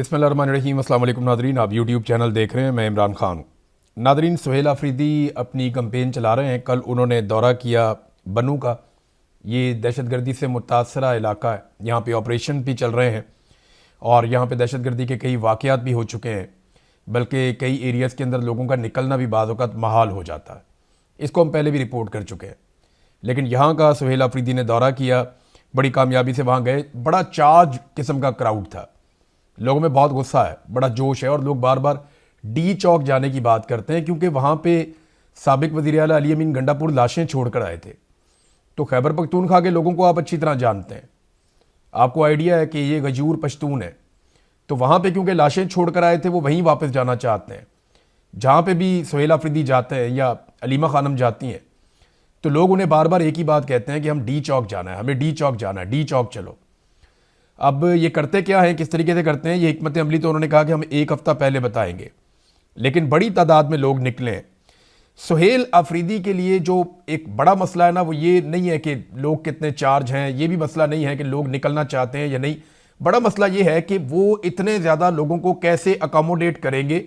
बिस्मिल्लाहिर्रहमानिर्रहीम। अस्सलाम वालेकुम नादरीन, आप यूट्यूब चैनल देख रहे हैं, मैं इमरान खान। नादरीन, सुहेल अफरीदी अपनी कंपेन चला रहे हैं। कल उन्होंने दौरा किया बनू का। ये दहशतगर्दी से मुतासरा इलाका है, यहाँ पे ऑपरेशन भी चल रहे हैं और यहाँ पे दहशतगर्दी के कई वाक़यात भी हो चुके हैं, बल्कि कई एरियाज़ के अंदर लोगों का निकलना भी बाज़ औक़ात महाल हो जाता है। इसको हम पहले भी रिपोर्ट कर चुके हैं। लेकिन यहाँ का सुहेल अफरीदी ने दौरा किया, बड़ी कामयाबी से वहाँ गए। बड़ा चार्ज किस्म का क्राउड था, लोगों में बहुत गुस्सा है, बड़ा जोश है और लोग बार बार डी चौक जाने की बात करते हैं, क्योंकि वहाँ पे साबिक वज़ीर आला अली अमीन गंडापुर लाशें छोड़कर आए थे। तो खैबर पख्तूनख्वा के लोगों को आप अच्छी तरह जानते हैं, आपको आइडिया है कि ये गजूर पश्तून है। तो वहाँ पे क्योंकि लाशें छोड़कर आए थे, वो वहीं वापस जाना चाहते हैं। जहाँ पे भी सुहेल अफरीदी जाते हैं या अलीमा खानम जाती हैं, तो लोग उन्हें बार बार एक ही बात कहते हैं कि हम डी चौक जाना है, हमें डी चौक जाना है, डी चौक चलो। अब ये करते क्या है, किस तरीके से करते हैं, ये हिकमत अमली तो उन्होंने कहा कि हम एक हफ्ता पहले बताएंगे, लेकिन बड़ी तादाद में लोग निकले हैं। सुहेल अफरीदी के लिए जो एक बड़ा मसला है ना, वो ये नहीं है कि लोग कितने चार्ज हैं, ये भी मसला नहीं है कि लोग निकलना चाहते हैं या नहीं। बड़ा मसला ये है कि वो इतने ज़्यादा लोगों को कैसे अकोमोडेट करेंगे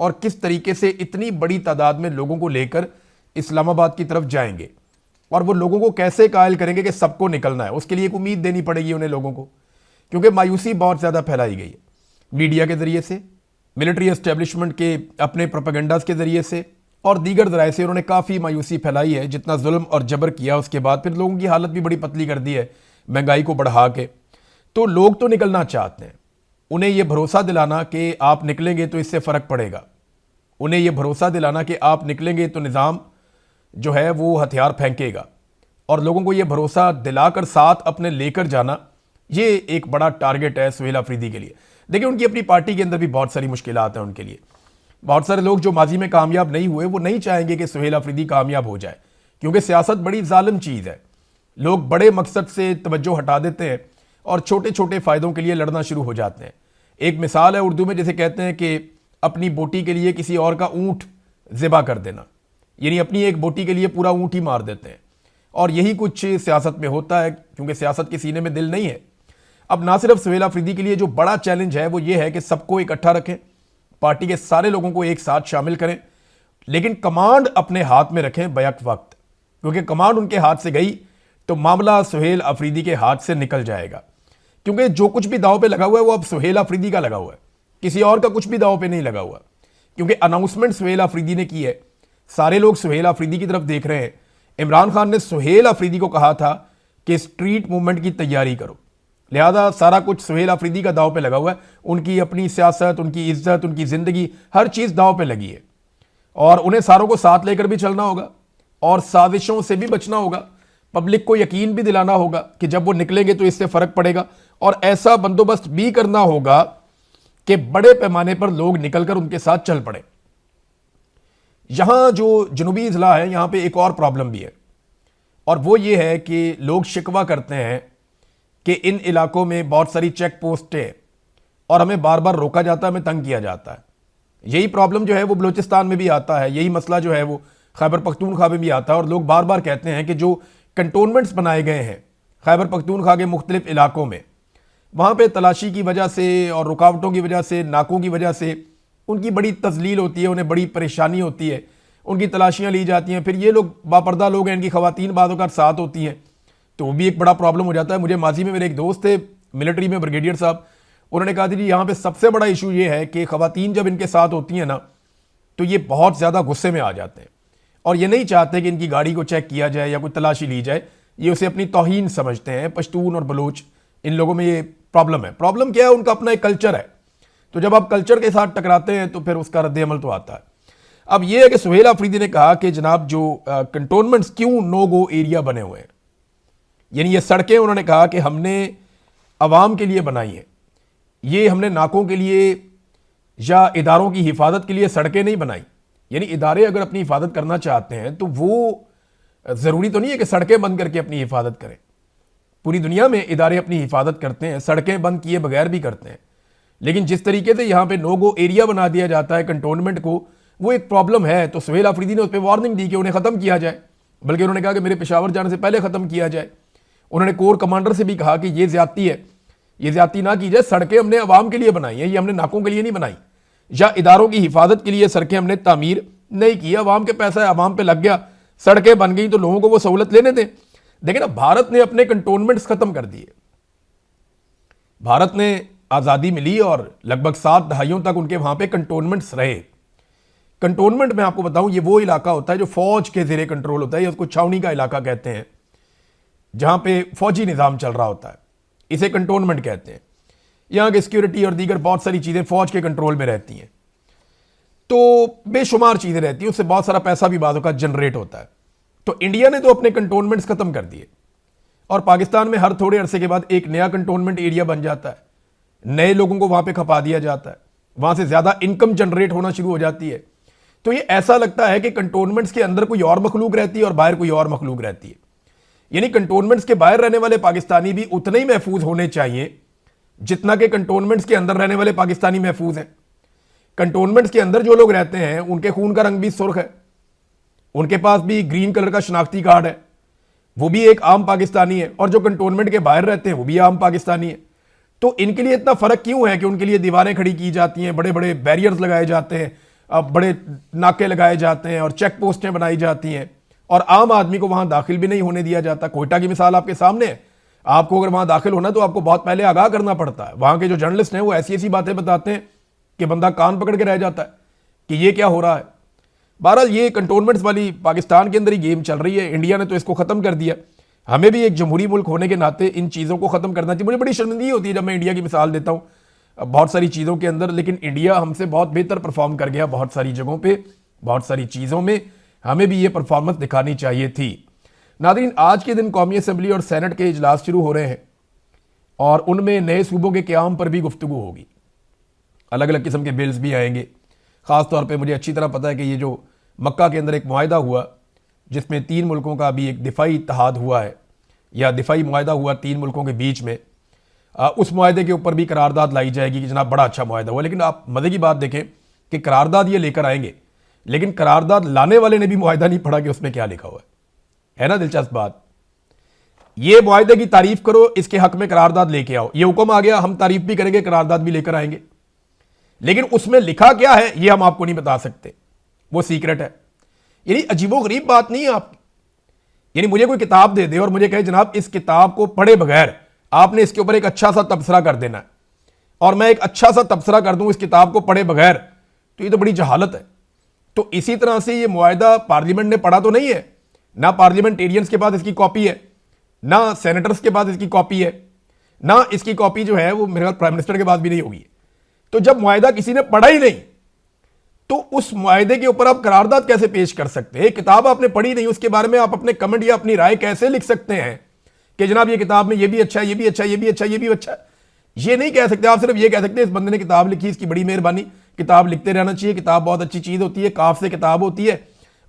और किस तरीके से इतनी बड़ी तादाद में लोगों को लेकर इस्लामाबाद की तरफ जाएंगे, और वो लोगों को कैसे कायल करेंगे कि सबको निकलना है। उसके लिए एक उम्मीद देनी पड़ेगी उन्हें लोगों को, क्योंकि मायूसी बहुत ज़्यादा फैलाई गई है मीडिया के ज़रिए से, मिलिट्री एस्टेब्लिशमेंट के अपने प्रोपेगेंडास के ज़रिए से और दीगर ज़राए से। उन्होंने काफ़ी मायूसी फैलाई है। जितना जुल्म और जबर किया, उसके बाद फिर लोगों की हालत भी बड़ी पतली कर दी है महंगाई को बढ़ा के। तो लोग तो निकलना चाहते हैं, उन्हें यह भरोसा दिलाना कि आप निकलेंगे तो इससे फ़र्क पड़ेगा, उन्हें यह भरोसा दिलाना कि आप निकलेंगे तो निज़ाम जो है वो हथियार फेंकेगा, और लोगों को यह भरोसा दिलाकर साथ अपने लेकर जाना, ये एक बड़ा टारगेट है सुहेल अफरीदी के लिए। देखिए, उनकी अपनी पार्टी के अंदर भी बहुत सारी मुश्किलात हैं उनके लिए। बहुत सारे लोग जो माजी में कामयाब नहीं हुए, वो नहीं चाहेंगे कि सुहेल अफरीदी कामयाब हो जाए, क्योंकि सियासत बड़ी जालिम चीज़ है। लोग बड़े मकसद से तवज्जो हटा देते हैं और छोटे छोटे फ़ायदों के लिए लड़ना शुरू हो जाते हैं। एक मिसाल है उर्दू में, जैसे कहते हैं कि अपनी बोटी के लिए किसी और का ऊँट ज़िबा कर देना, यानी अपनी एक बोटी के लिए पूरा ऊँट ही मार देते हैं। और यही कुछ सियासत में होता है, क्योंकि सियासत के सीने में दिल नहीं है। अब ना सिर्फ सुहेल अफरीदी के लिए जो बड़ा चैलेंज है वो ये है कि सबको इकट्ठा रखें, पार्टी के सारे लोगों को एक साथ शामिल करें, लेकिन कमांड अपने हाथ में रखें बैक वक्त, क्योंकि कमांड उनके हाथ से गई तो मामला सुहेल अफरीदी के हाथ से निकल जाएगा। क्योंकि जो कुछ भी दांव पे लगा हुआ है वो अब सुहेल अफरीदी का लगा हुआ है, किसी और का कुछ भी दांव पे नहीं लगा हुआ, क्योंकि अनाउंसमेंट सुहेल अफरीदी ने की है। सारे लोग सुहेल अफरीदी की तरफ देख रहे हैं। इमरान खान ने सुहेल अफरीदी को कहा था कि स्ट्रीट मूवमेंट की तैयारी करो, लिहाजा सारा कुछ सुहेल अफरीदी का दांव पे लगा हुआ है। उनकी अपनी सियासत, उनकी इज्जत, उनकी ज़िंदगी, हर चीज़ दांव पे लगी है, और उन्हें सारों को साथ लेकर भी चलना होगा और साजिशों से भी बचना होगा। पब्लिक को यकीन भी दिलाना होगा कि जब वो निकलेंगे तो इससे फ़र्क पड़ेगा, और ऐसा बंदोबस्त भी करना होगा कि बड़े पैमाने पर लोग निकलकर उनके साथ चल पड़े। यहां जो जनूबी अजला है, यहां पे एक और प्रॉब्लम भी है, और वो ये है कि लोग शिकवा करते हैं कि इन इलाकों में बहुत सारी चेक पोस्टें और हमें बार बार रोका जाता है, हमें तंग किया जाता है। यही प्रॉब्लम जो है वो बलूचिस्तान में भी आता है, यही मसला जो है वो खैबर पख्तूनख्वा में भी आता है। और लोग बार बार कहते हैं कि जो कंटोनमेंट्स बनाए गए हैं खैबर पख्तूनख्वा के मुख्तलिफ इलाकों में, वहाँ पे तलाशी की वजह से और रुकावटों की वजह से, नाकों की वजह से उनकी बड़ी तजलील होती है, उन्हें बड़ी परेशानी होती है, उनकी तलाशियाँ ली जाती हैं। फिर ये लोग बापर्दा लोग हैं, इनकी ख़वातीन बाज़ों का साथ होती हैं, तो वो भी एक बड़ा प्रॉब्लम हो जाता है। मुझे माजी में मेरे एक दोस्त थे मिलिट्री में, ब्रिगेडियर साहब, उन्होंने कहा था जी यहाँ पे सबसे बड़ा इशू ये है कि ख़वातीन जब इनके साथ होती हैं ना, तो ये बहुत ज़्यादा गुस्से में आ जाते हैं और ये नहीं चाहते कि इनकी गाड़ी को चेक किया जाए या कोई तलाशी ली जाए। ये उसे अपनी तौहीन समझते हैं। पश्तून और बलोच, इन लोगों में ये प्रॉब्लम है। प्रॉब्लम क्या है, उनका अपना एक कल्चर है, तो जब आप कल्चर के साथ टकराते हैं तो फिर उसका रद्द अमल तो आता है। अब यह है कि सुहेल अफरीदी ने कहा कि जनाब जो कंटोनमेंट्स क्यों नो गो एरिया बने हुए हैं, यानी ये सड़कें, उन्होंने कहा कि हमने अवाम के लिए बनाई है, ये हमने नाकों के लिए या इदारों की हिफाजत के लिए सड़कें नहीं बनाई। यानी इदारे अगर अपनी हिफाजत करना चाहते हैं तो वो ज़रूरी तो नहीं है कि सड़कें बंद करके अपनी हिफाजत करें। पूरी दुनिया में इदारे अपनी हिफाजत करते हैं, सड़कें बंद किए बगैर भी करते हैं, लेकिन जिस तरीके से यहाँ पे नो गो एरिया बना दिया जाता है कंटोनमेंट को, वो एक प्रॉब्लम है। तो सुहेल अफरीदी ने उस पर वार्निंग दी कि उन्हें ख़त्म किया जाए, बल्कि उन्होंने कहा कि मेरे पेशावर जाने से पहले ख़त्म किया जाए। उन्होंने कोर कमांडर से भी कहा कि ये ज्यादती है ये ज्यादती ना की जाए। सड़कें हमने आवाम के लिए बनाई हैं, ये हमने नाकों के लिए नहीं बनाई, या इदारों की हिफाजत के लिए सड़कें हमने तामीर नहीं की। आवाम के पैसा है, आवाम पे लग गया, सड़कें बन गई तो लोगों को वो सहूलत लेने दें। देखिए ना, भारत ने अपने कंटोनमेंट्स खत्म कर दिए। भारत ने आज़ादी मिली और लगभग 7 दहाइयों तक उनके वहां पे कंटोनमेंट्स रहे। कंटोनमेंट मैं आपको बताऊं, ये वो इलाका होता है जो फौज के ज़ेरे कंट्रोल होता है, या उसको छावनी का इलाका कहते हैं, जहां पे फौजी निज़ाम चल रहा होता है, इसे कंटोनमेंट कहते हैं। यहाँ की सिक्योरिटी और दीगर बहुत सारी चीज़ें फौज के कंट्रोल में रहती हैं, तो बेशुमार चीज़ें रहती हैं, उससे बहुत सारा पैसा भी बाज़ों का जनरेट होता है। तो इंडिया ने तो अपने कंटोनमेंट्स खत्म कर दिए, और पाकिस्तान में हर थोड़े अरसे के बाद एक नया कंटोनमेंट एरिया बन जाता है, नए लोगों को वहां पे खपा दिया जाता है, वहां से ज्यादा इनकम जनरेट होना शुरू हो जाती है। तो ये ऐसा लगता है कि कंटोनमेंट्स के अंदर कोई और मखलूक रहती है और बाहर कोई और मखलूक रहती है। यानी कंटोनमेंट्स के बाहर रहने वाले पाकिस्तानी भी उतने ही महफूज होने चाहिए जितना कि कंटोनमेंट्स के अंदर रहने वाले पाकिस्तानी महफूज हैं। कंटोनमेंट्स के अंदर जो लोग रहते हैं उनके खून का रंग भी सुर्ख है, उनके पास भी ग्रीन कलर का शनाख्ती कार्ड है, वो भी एक आम पाकिस्तानी है, और जो कंटोनमेंट के बाहर रहते हैं वो भी आम पाकिस्तानी है। तो इनके लिए इतना फर्क क्यों है कि उनके लिए दीवारें खड़ी की जाती हैं, बड़े बड़े बैरियर्स लगाए जाते हैं, बड़े नाके लगाए जाते हैं और चेक पोस्टें बनाई जाती हैं, और आम आदमी को वहां दाखिल भी नहीं होने दिया जाता। कोयटा की मिसाल आपके सामने है। आपको अगर वहां दाखिल होना तो आपको बहुत पहले आगाह करना पड़ता है। वहां के जो जर्नलिस्ट हैं वो ऐसी ऐसी बातें बताते हैं कि बंदा कान पकड़ के रह जाता है कि ये क्या हो रहा है। बहरहाल ये कंटोनमेंट्स वाली पाकिस्तान के अंदर ही गेम चल रही है। इंडिया ने तो इसको खत्म कर दिया। हमें भी एक जमहूरी मुल्क होने के नाते इन चीज़ों को ख़त्म करना चाहिए। मुझे बड़ी शर्मिंदगी होती है जब मैं इंडिया की मिसाल देता हूँ बहुत सारी चीज़ों के अंदर, लेकिन इंडिया हमसे बहुत बेहतर परफॉर्म कर गया बहुत सारी जगहों पे, बहुत सारी चीज़ों में। हमें भी ये परफॉर्मेंस दिखानी चाहिए थी। नाज़रीन, आज के दिन कौमी असम्बली और सेनेट के इजलास शुरू हो रहे हैं, और उनमें नए सूबों के क़याम पर भी गुफ्तगू होगी। अलग अलग किस्म के बिल्स भी आएंगे। ख़ास तौर पर मुझे अच्छी तरह पता है कि ये जो मक्का के अंदर एक मुआहदा हुआ जिसमें 3 मुल्कों का भी एक दिफाई इत्तेहाद हुआ है, या दिफाई मुआहदा हुआ 3 मुल्कों के बीच में, उस मुआहदे के ऊपर भी करारदाद लाई जाएगी कि जनाब बड़ा अच्छा मुआहदा हुआ। लेकिन आप मज़े की बात देखें कि करारदाद ये लेकर आएंगे, लेकिन करारदाद लाने वाले ने भी मुआहदा नहीं पढ़ा कि उसमें क्या लिखा हुआ है ना दिलचस्प बात। ये मुआहदे की तारीफ करो, इसके हक में करारदाद लेके आओ, ये हुक्म आ गया, हम तारीफ भी करेंगे, करारदाद भी लेकर आएंगे, लेकिन उसमें लिखा क्या है ये हम आपको नहीं बता सकते, वो सीक्रेट है। यानी अजीबोगरीब बात नहीं है आपकी। यानी मुझे कोई किताब दे दे और मुझे कहे जनाब इस किताब को पढ़े बगैर आपने इसके ऊपर एक अच्छा सा तबसरा कर देना है, और मैं एक अच्छा सा तबसरा कर दूं इस किताब को पढ़े बगैर, तो ये तो बड़ी जहालत है। तो इसी तरह से ये मुआहदा पार्लियामेंट ने पढ़ा तो नहीं है, ना पार्लियामेंटेरियंस के पास इसकी कॉपी है, ना सेनेटर्स के पास इसकी कॉपी है, ना इसकी कॉपी जो है वो मेरे ख्याल प्राइम मिनिस्टर के पास भी नहीं होगी। तो जब मुआहदा किसी ने पढ़ा ही नहीं तो उस मुआहदे के ऊपर आप करारदाद कैसे पेश कर सकते हैं? किताब आपने पढ़ी नहीं, उसके बारे में आप अपने कमेंट या अपनी राय कैसे लिख सकते हैं कि जनाब ये किताब में ये भी अच्छा है, ये भी अच्छा है, ये भी अच्छा है, ये भी अच्छा है? ये नहीं कह सकते। आप सिर्फ ये कह सकते हैं इस बंदे ने किताब लिखी, इसकी बड़ी मेहरबानी, किताब लिखते रहना चाहिए, किताब बहुत अच्छी चीज़ होती है, काफ से किताब होती है,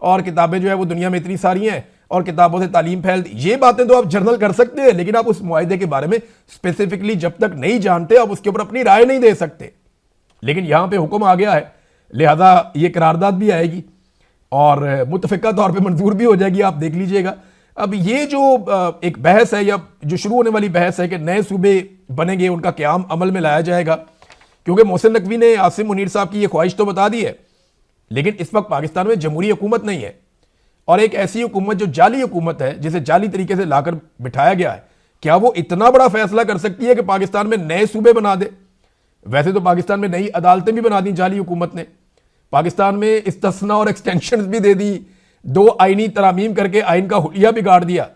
और किताबें जो है वो दुनिया में इतनी सारी हैं, और किताबों से तालीम फैलती। ये बातें तो आप जर्नल कर सकते हैं, लेकिन आप उस मुआहदे के बारे में स्पेसिफिकली जब तक नहीं जानते आप उसके ऊपर अपनी राय नहीं दे सकते। लेकिन यहां पर हुक्म आ गया है, लिहाजा ये करारदाद भी आएगी और मुतफ़िका तौर पे मंजूर भी हो जाएगी। आप देख लीजिएगा। अब ये जो एक बहस है, या जो शुरू होने वाली बहस है कि नए सूबे बनेंगे, उनका क़याम अमल में लाया जाएगा, क्योंकि मोहसिन नकवी ने आसिम मुनीर साहब की ये ख्वाहिश तो बता दी है, लेकिन इस वक्त पाकिस्तान में जमहूरी हुकूमत नहीं है, और एक ऐसी हुकूमत जो जाली हुकूमत है, जिसे जाली तरीके से लाकर बिठाया गया है, क्या वो इतना बड़ा फैसला कर सकती है कि पाकिस्तान में नए सूबे बना दे? वैसे तो पाकिस्तान में नई अदालतें भी बना दी जाली हुकूमत ने, पाकिस्तान में इस्तिस्ना और एक्सटेंशन भी दे दी, 2 आईनी तरामीम करके आइन का हुलिया बिगाड़ दिया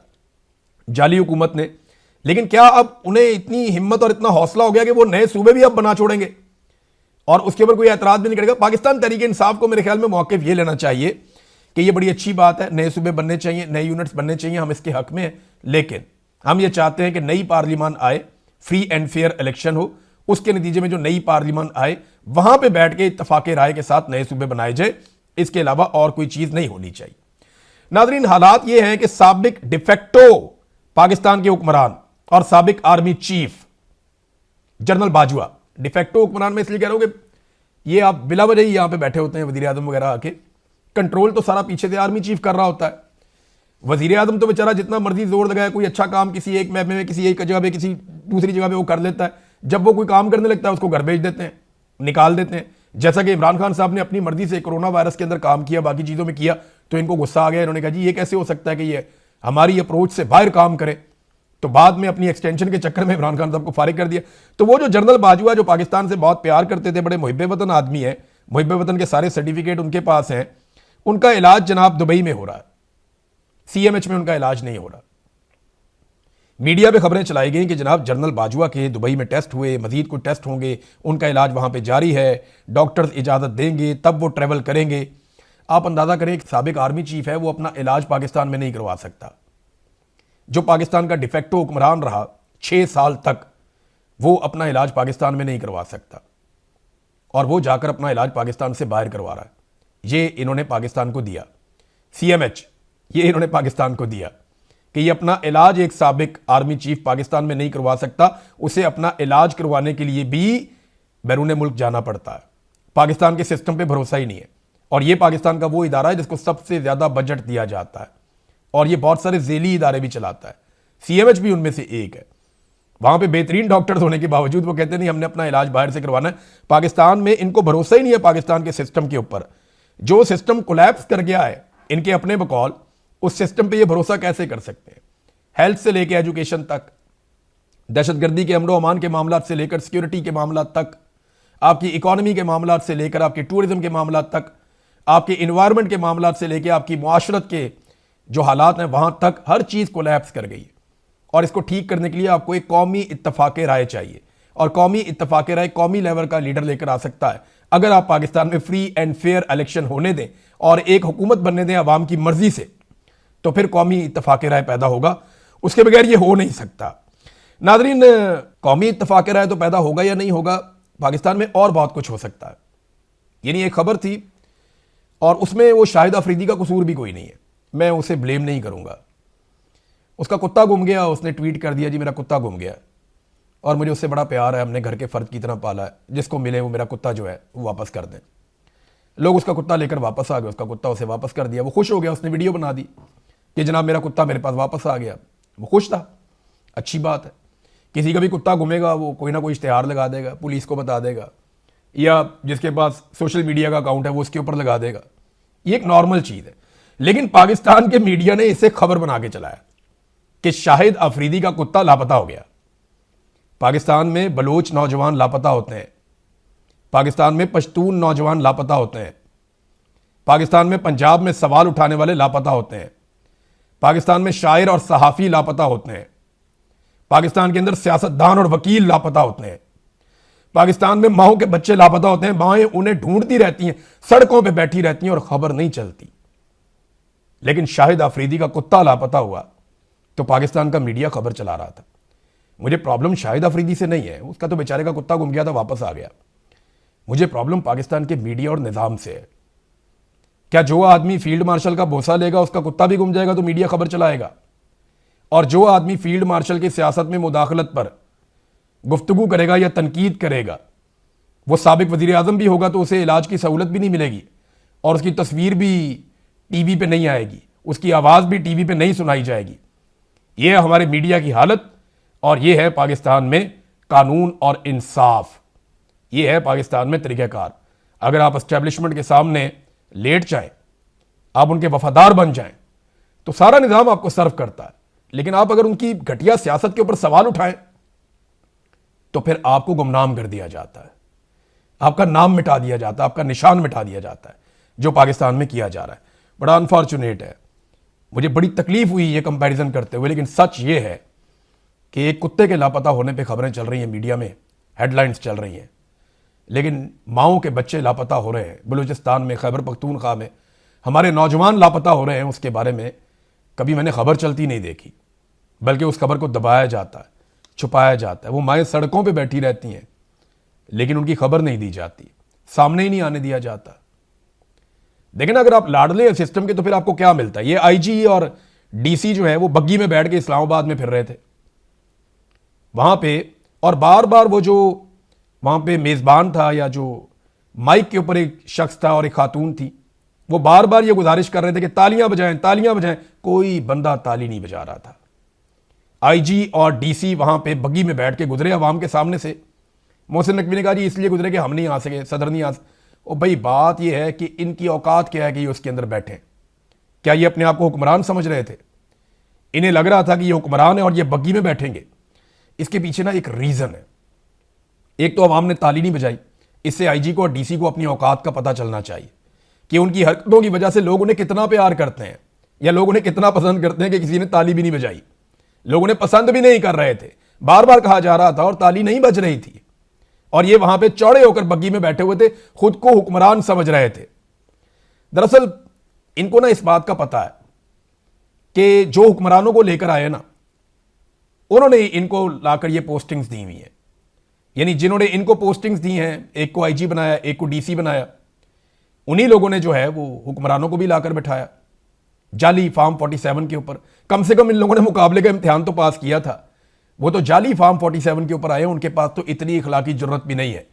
जाली हुकूमत ने। लेकिन क्या अब उन्हें इतनी हिम्मत और इतना हौसला हो गया कि वो नए सूबे भी अब बना छोड़ेंगे और उसके ऊपर कोई एतराज भी नहीं करेगा? पाकिस्तान तहरीक इंसाफ को मेरे ख्याल में मौक़िफ़ ये लेना चाहिए कि ये बड़ी अच्छी बात है, नए सूबे बनने चाहिए, नए यूनिट्स बनने चाहिए, हम इसके हक में हैं, लेकिन हम ये चाहते हैं कि नई पार्लियामान आए, फ्री एंड फेयर इलेक्शन हो, उसके नतीजे में जो नई पार्लियामान आए वहां पे बैठ के इत्तफाक़े राय के साथ नए सूबे बनाए जाए। इसके अलावा और कोई चीज नहीं होनी चाहिए। नाज़रीन, हालात ये हैं कि साबिक डिफेक्टो पाकिस्तान के हुक्मरान और साबिक army chief general Bajwa, de facto हुक्मरान में इसलिए कह रहा हूं कि ये आप बिला वजह ही यहां पे बैठे होते हैं वजीर आजम वगैरह आके, कंट्रोल तो सारा पीछे से आर्मी चीफ कर रहा होता है। वजीर आजम तो बेचारा जितना मर्जी जोर लगाए, कोई अच्छा काम किसी एक महकमे में, किसी एक जगह पे, किसी दूसरी जगह पे वो कर लेता है, जब वो कोई काम करने लगता है उसको घर भेज देते हैं, निकाल देते हैं। जैसा कि इमरान खान साहब ने अपनी मर्जी से कोरोना वायरस के अंदर काम किया, बाकी चीज़ों में किया, तो इनको गुस्सा आ गया। इन्होंने कहा जी ये कैसे हो सकता है कि ये हमारी अप्रोच से बाहर काम करे। तो बाद में अपनी एक्सटेंशन के चक्कर में इमरान खान साहब को फारिग कर दिया। तो वो जो जनरल बाजवा जो पाकिस्तान से बहुत प्यार करते थे, बड़े मुहिब वतन आदमी है, मुहिब वतन के सारे सर्टिफिकेट उनके पास हैं, उनका इलाज जनाब दुबई में हो रहा है, सीएमएच में उनका इलाज नहीं हो रहा। मीडिया पे खबरें चलाई गई कि जनाब जनरल बाजवा के दुबई में टेस्ट हुए, मजीद कोई टेस्ट होंगे, उनका इलाज वहां पे जारी है, डॉक्टर्स इजाज़त देंगे तब वो ट्रेवल करेंगे। आप अंदाज़ा करें कि साबिक आर्मी चीफ है, वो अपना इलाज पाकिस्तान में नहीं करवा सकता। जो पाकिस्तान का डिफेक्टो हुक्मरान रहा 6 साल तक, वो अपना इलाज पाकिस्तान में नहीं करवा सकता, और वो जाकर अपना इलाज पाकिस्तान से बाहर करवा रहा है। ये इन्होंने पाकिस्तान को दिया, सीएमएच ये इन्होंने पाकिस्तान को दिया कि ये अपना इलाज एक साबिक आर्मी चीफ पाकिस्तान में नहीं करवा सकता, उसे अपना इलाज करवाने के लिए भी बैरून मुल्क जाना पड़ता है। पाकिस्तान के सिस्टम पे भरोसा ही नहीं है। और ये पाकिस्तान का वो इदारा है जिसको सबसे ज़्यादा बजट दिया जाता है, और ये बहुत सारे झेली इदारे भी चलाता है, सीएमएच भी उनमें से एक है। वहां पे बेहतरीन डॉक्टर्स होने के बावजूद वो कहते नहीं हमने अपना इलाज बाहर से करवाना है। पाकिस्तान में इनको भरोसा ही नहीं है पाकिस्तान के सिस्टम के ऊपर। जो सिस्टम कोलैप्स कर गया है इनके अपने बकौल, उस सिस्टम पे ये भरोसा कैसे कर सकते हैं? हेल्थ से लेकर एजुकेशन तक, दहशतगर्दी के अमन अमान के मामला से लेकर सिक्योरिटी के मामला तक, आपकी इकोनॉमी के मामला से लेकर आपके टूरिज्म के मामला तक, आपके इन्वायरमेंट के मामला से लेकर आपकी मुआशरत के जो हालात हैं वहां तक, हर चीज़ कोलैप्स कर गई है। और इसको ठीक करने के लिए आपको एक कौमी इत्तफाक राय चाहिए, और कौमी इत्तफाक राय कौमी लेवल का लीडर लेकर आ सकता है। अगर आप पाकिस्तान में फ्री एंड फेयर इलेक्शन होने दें और एक हुकूमत बनने दें आवाम की मर्जी से, तो फिर कौमी इत्तफाक राय पैदा होगा। उसके बगैर ये हो नहीं सकता। नादरीन, कौमी इत्तफाक राय तो पैदा होगा या नहीं होगा, पाकिस्तान में और बहुत कुछ हो सकता है। यानी एक खबर थी और उसमें वो शाहिद अफरीदी का कसूर भी कोई नहीं है, मैं उसे ब्लेम नहीं करूंगा। उसका कुत्ता गुम गया, उसने ट्वीट कर दिया जी मेरा कुत्ता गुम गया, और मुझे उससे बड़ा प्यार है, हमने घर के फर्द की तरह पाला है, जिसको मिले वो मेरा कुत्ता जो है वो वापस कर दें। लोग उसका कुत्ता लेकर वापस आ गए, उसका कुत्ता उसे वापस कर दिया। वो खुश हो गया, उसने वीडियो बना दी कि जनाब मेरा कुत्ता मेरे पास वापस आ गया। वो खुश था, अच्छी बात है। किसी का भी कुत्ता गुमेगा वो कोई ना कोई इश्तेहार लगा देगा, पुलिस को बता देगा, या जिसके पास सोशल मीडिया का अकाउंट है वो उसके ऊपर लगा देगा। ये एक नॉर्मल चीज़ है। लेकिन पाकिस्तान के मीडिया ने इसे खबर बना के चलाया कि शाहिद अफरीदी का कुत्ता लापता हो गया। पाकिस्तान में बलोच नौजवान लापता होते हैं, पाकिस्तान में पश्तून नौजवान लापता होते हैं, पाकिस्तान में पंजाब में सवाल उठाने वाले लापता होते हैं, पाकिस्तान में शायर और सहाफ़ी लापता होते हैं, पाकिस्तान के अंदर सियासतदान और वकील लापता होते हैं, पाकिस्तान में माओ के बच्चे लापता होते हैं, माएँ उन्हें ढूंढती रहती हैं, सड़कों पे बैठी रहती हैं और खबर नहीं चलती। लेकिन शाहिद अफरीदी का कुत्ता लापता हुआ तो पाकिस्तान का मीडिया खबर चला रहा था। मुझे प्रॉब्लम शाहिद अफरीदी से नहीं है, उसका तो बेचारे का कुत्ता गुम गया था, वापस आ गया। मुझे प्रॉब्लम पाकिस्तान के मीडिया और निज़ाम से है। क्या जो आदमी फील्ड मार्शल का भोसा लेगा उसका कुत्ता भी गुम जाएगा तो मीडिया खबर चलाएगा? और जो आदमी फील्ड मार्शल की सियासत में मुदाखलत पर गुफ्तगू करेगा या तनकीद करेगा, वो साबिक वज़ीर आज़म भी होगा तो उसे इलाज की सहूलत भी नहीं मिलेगी, और उसकी तस्वीर भी टीवी पे नहीं आएगी, उसकी आवाज़ भी टीवी पे नहीं सुनाई जाएगी। ये है हमारे मीडिया की हालत, और ये है पाकिस्तान में कानून और इंसाफ, ये है पाकिस्तान में तरीक़ाकार। अगर आप एस्टेब्लिशमेंट के सामने लेट जाएं, आप उनके वफादार बन जाएं, तो सारा निज़ाम आपको सर्व करता है। लेकिन आप अगर उनकी घटिया सियासत के ऊपर सवाल उठाएं तो फिर आपको गुमनाम कर दिया जाता है, आपका नाम मिटा दिया जाता है, आपका निशान मिटा दिया जाता है, जो पाकिस्तान में किया जा रहा है। बड़ा अनफॉर्चुनेट है, मुझे बड़ी तकलीफ हुई ये कंपैरिजन करते हुए। लेकिन सच ये है कि एक कुत्ते के लापता होने पे खबरें चल रही हैं, मीडिया में हेडलाइंस चल रही हैं, लेकिन माओं के बच्चे लापता हो रहे हैं बलूचिस्तान में, खैबर पख्तूनख्वा में, हमारे नौजवान लापता हो रहे हैं, उसके बारे में कभी मैंने खबर चलती नहीं देखी, बल्कि उस खबर को दबाया जाता है, छुपाया जाता है। वो माएँ सड़कों पे बैठी रहती हैं लेकिन उनकी खबर नहीं दी जाती, सामने ही नहीं आने दिया जाता। लेकिन अगर आप लाडले हैं सिस्टम के तो फिर आपको क्या मिलता है? ये आईजी और डीसी जो है वो बग्गी में बैठ के इस्लामाबाद में फिर रहे थे वहां पे, और बार बार वो जो वहां पे मेजबान था या जो माइक के ऊपर एक शख्स था और एक खातून थी, वो बार बार ये गुजारिश कर रहे थे कि तालियां बजाएं, तालियां बजाएं। कोई बंदा ताली नहीं बजा रहा था। आईजी और डीसी वहां पे बग्गी में बैठ के गुजरे अवाम के सामने से, मोहसिन नकवी ने कहा जी इसलिए गुजरे कि हम नहीं आ सके, सदर नहीं आ सके। और भाई बात यह है कि इनकी औकात क्या है कि ये उसके अंदर बैठे? क्या ये अपने आप को हुक्मरान समझ रहे थे? इन्हें लग रहा था कि ये हुक्मरान है और ये बग्गी में बैठेंगे? इसके पीछे ना एक रीज़न है। एक तो अवाम ने ताली नहीं बजाई। इससे आईजी को और डीसी को अपनी औकात का पता चलना चाहिए कि उनकी हरकतों की वजह से लोग उन्हें कितना प्यार करते हैं या लोग उन्हें कितना पसंद करते हैं कि किसी ने ताली भी नहीं बजाई। लोग उन्हें पसंद भी नहीं कर रहे थे, बार बार कहा जा रहा था और ताली नहीं बज रही थी, और ये वहां पे चौड़े होकर बग्गी में बैठे हुए थे, खुद को हुक्मरान समझ रहे थे। दरअसल इनको ना इस बात का पता है कि जो हुक्मरानों को लेकर आए ना, उन्होंने इनको लाकर ये पोस्टिंग्स दी हुई हैं। यानी जिन्होंने इनको पोस्टिंग्स दी हैं, एक को आईजी बनाया, एक को डीसी बनाया, उन्हीं लोगों ने जो है वो हुक्मरानों को भी लाकर बैठाया जाली फार्म 47 के ऊपर। कम से कम इन लोगों ने मुकाबले का इम्तिहान तो पास किया था, वो तो जाली फार्म 47 के ऊपर आए, उनके पास तो इतनी इखलाकी जरूरत भी नहीं है।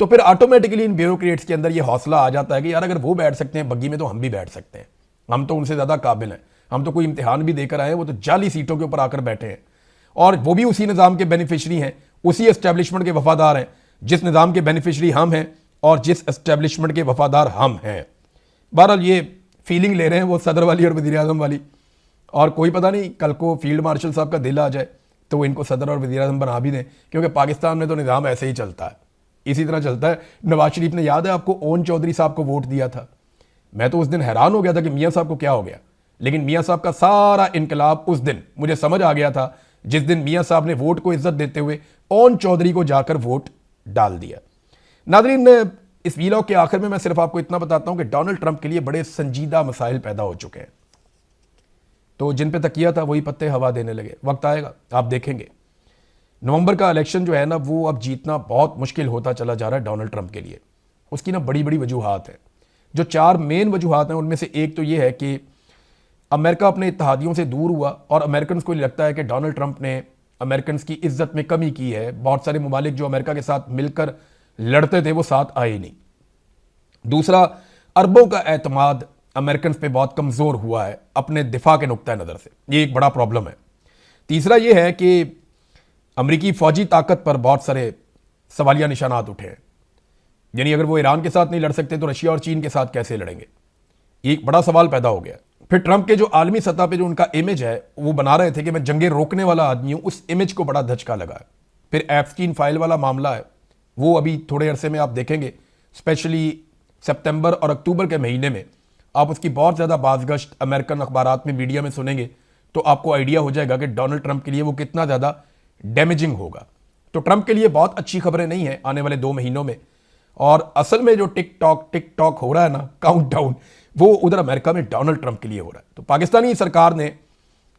तो फिर ऑटोमेटिकली इन ब्यूरोक्रेट्स के अंदर ये हौसला आ जाता है कि यार अगर वो बैठ सकते हैं बग्गी में तो हम भी बैठ सकते हैं, हम तो उनसे ज़्यादा काबिल हैं, हम तो कोई इम्तिहान भी देकर आए हैं, वो तो जाली सीटों के ऊपर आकर बैठे हैं और वो भी उसी निज़ाम के बेनिफिशरी हैं, उसी एस्टेब्लिशमेंट के वफादार हैं जिस निज़ाम के बेनिफिशरी हम हैं और जिस एस्टेब्लिशमेंट के वफादार हम हैं। बहरहाल ये फीलिंग ले रहे हैं वो सदर वाली और वज़ीर आज़म वाली, और कोई पता नहीं कल को फील्ड मार्शल साहब का दिल आ जाए तो वो इनको सदर और वज़ीर आज़म बना भी दें, क्योंकि पाकिस्तान में तो निज़ाम ऐसे ही चलता है, इसी तरह चलता है। नवाज शरीफ ने, याद है आपको, ओन चौधरी साहब को वोट दिया था। मैं तो उस दिन हैरान हो गया था कि मियाँ साहब को क्या हो गया, लेकिन मियाँ साहब का सारा इनकलाब उस दिन मुझे समझ आ गया था जिस दिन मियाँ साहब ने वोट को इज्जत देते हुए ओन चौधरी को जाकर वोट डाल दिया। नाज़रीन, इस वीलॉग के आखिर में मैं सिर्फ आपको इतना बताता हूं कि डोनाल्ड ट्रंप के लिए बड़े संजीदा मसाइल पैदा हो चुके हैं, तो जिन पे तकिया था वही पत्ते हवा देने लगे। वक्त आएगा, आप देखेंगे नवंबर का इलेक्शन जो है ना, वो अब जीतना बहुत मुश्किल होता चला जा रहा है डोनाल्ड ट्रंप के लिए। उसकी ना बड़ी बड़ी वजूहात हैं। जो 4 मेन वजूहात हैं उनमें से एक तो ये है कि अमेरिका अपने इत्तेहादियों से दूर हुआ और अमेरिकन को लगता है कि डोनाल्ड ट्रंप ने अमेरिकन की इज्जत में कमी की है। बहुत सारे ममालिक जो अमेरिका के साथ मिलकर लड़ते थे वो साथ आए ही नहीं। दूसरा, अरबों का एतमाद अमेरिकन पे बहुत कमज़ोर हुआ है अपने दिफा के नुक्ता नज़र से, ये एक बड़ा प्रॉब्लम है। तीसरा ये है कि अमरीकी फ़ौजी ताकत पर बहुत सारे सवालिया निशानात उठे हैं। यानी अगर वो ईरान के साथ नहीं लड़ सकते तो रशिया और चीन के साथ कैसे लड़ेंगे, एक बड़ा सवाल पैदा हो गया। फिर ट्रंप के जो आलमी सतह पे जो उनका इमेज है, वो बना रहे थे कि मैं जंगे रोकने वाला आदमी हूं, उस इमेज को बड़ा धचका लगा है। फिर एप्स्टीन फाइल वाला मामला है, वो अभी थोड़े अरसे में आप देखेंगे, स्पेशली सितंबर और अक्टूबर के महीने में आप उसकी बहुत ज़्यादा बाज़गश्त अमेरिकन अखबारात में, मीडिया में सुनेंगे तो आपको आइडिया हो जाएगा कि डोनाल्ड ट्रंप के लिए वो कितना ज़्यादा डैमेजिंग होगा। तो ट्रंप के लिए बहुत अच्छी खबरें नहीं है आने वाले 2 महीनों में। और असल में जो टिक टॉक हो रहा है ना, काउंटडाउन, वो उधर अमेरिका में डोनाल्ड ट्रंप के लिए हो रहा है। तो पाकिस्तानी सरकार ने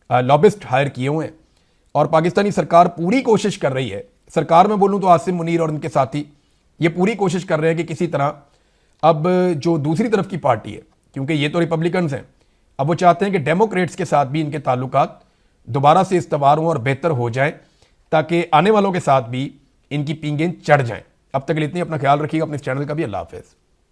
लॉबिस्ट हायर किए हुए हैं और पाकिस्तानी सरकार पूरी कोशिश कर रही है, सरकार में बोलूं तो आसिम मुनीर और उनके साथी ये पूरी कोशिश कर रहे हैं कि किसी तरह अब जो दूसरी तरफ की पार्टी है, क्योंकि ये तो रिपब्लिकन्स हैं, अब वो चाहते हैं कि डेमोक्रेट्स के साथ भी इनके ताल्लुकात दोबारा से इस्तवार हों और बेहतर हो जाएं, ताकि आने वालों के साथ भी इनकी पींगें चढ़ जाएं। अब तक के लिए इतनी, अपना ख्याल रखिएगा, अपने चैनल का भी। अल्लाह हाफ़िज़।